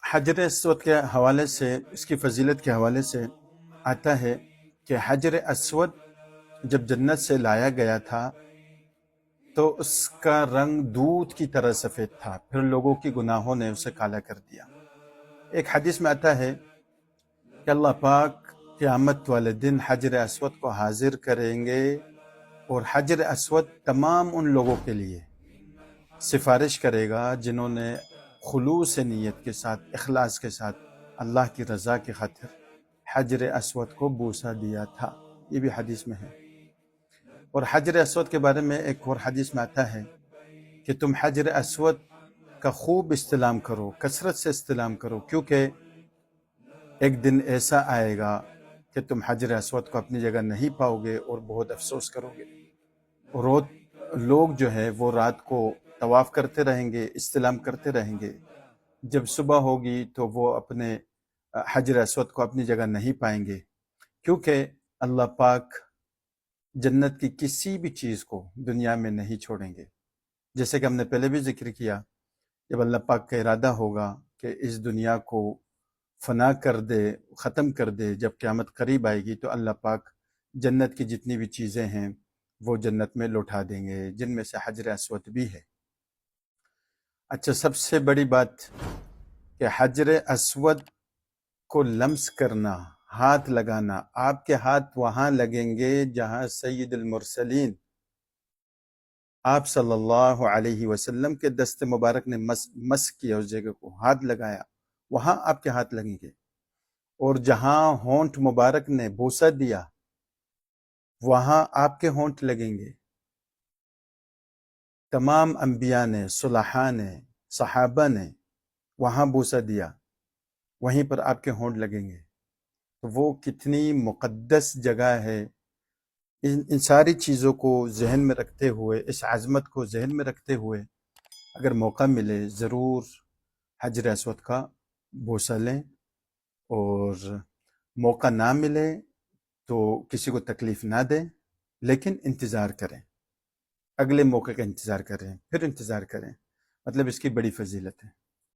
حجر اسود کے حوالے سے، اس کی فضیلت کے حوالے سے آتا ہے کہ حجر اسود جب جنت سے لایا گیا تھا تو اس کا رنگ دودھ کی طرح سفید تھا، پھر لوگوں کی گناہوں نے اسے کالا کر دیا۔ ایک حدیث میں آتا ہے کہ اللہ پاک قیامت والے دن حجر اسود کو حاضر کریں گے، اور حجر اسود تمام ان لوگوں کے لیے سفارش کرے گا جنہوں نے خلوص نیت کے ساتھ، اخلاص کے ساتھ اللہ کی رضا کی خاطر حجر اسود کو بوسہ دیا تھا۔ یہ بھی حدیث میں ہے۔ اور حجر اسود کے بارے میں ایک اور حدیث میں آتا ہے کہ تم حجر اسود کا خوب استلام کرو، کثرت سے استلام کرو، کیونکہ ایک دن ایسا آئے گا کہ تم حجر اسود کو اپنی جگہ نہیں پاؤ گے اور بہت افسوس کرو گے۔ اور لوگ جو ہے وہ رات کو طواف کرتے رہیں گے، استلام کرتے رہیں گے، جب صبح ہوگی تو وہ اپنے حجر اسود کو اپنی جگہ نہیں پائیں گے، کیونکہ اللہ پاک جنت کی کسی بھی چیز کو دنیا میں نہیں چھوڑیں گے۔ جیسے کہ ہم نے پہلے بھی ذکر کیا، جب اللہ پاک کا ارادہ ہوگا کہ اس دنیا کو فنا کر دے، ختم کر دے، جب قیامت قریب آئے گی تو اللہ پاک جنت کی جتنی بھی چیزیں ہیں وہ جنت میں لوٹا دیں گے، جن میں سے حجر اسود بھی ہے۔ اچھا، سب سے بڑی بات کہ حجر اسود کو لمس کرنا، ہاتھ لگانا، آپ کے ہاتھ وہاں لگیں گے جہاں سید المرسلین آپ صلی اللہ علیہ وسلم کے دست مبارک نے مس کیا، اس جگہ کو ہاتھ لگایا، وہاں آپ کے ہاتھ لگیں گے۔ اور جہاں ہونٹ مبارک نے بوسہ دیا وہاں آپ کے ہونٹ لگیں گے۔ تمام انبیاء نے، صلحاء نے، صحابہ نے وہاں بوسہ دیا، وہیں پر آپ کے ہونٹ لگیں گے۔ تو وہ کتنی مقدس جگہ ہے۔ ان ساری چیزوں کو ذہن میں رکھتے ہوئے، اس عظمت کو ذہن میں رکھتے ہوئے اگر موقع ملے ضرور حجر اسود کا بوسہ لیں، اور موقع نہ ملے تو کسی کو تکلیف نہ دیں، لیکن انتظار کریں، اگلے موقع کا انتظار کریں، پھر انتظار کریں، مطلب اس کی بڑی فضیلت ہے۔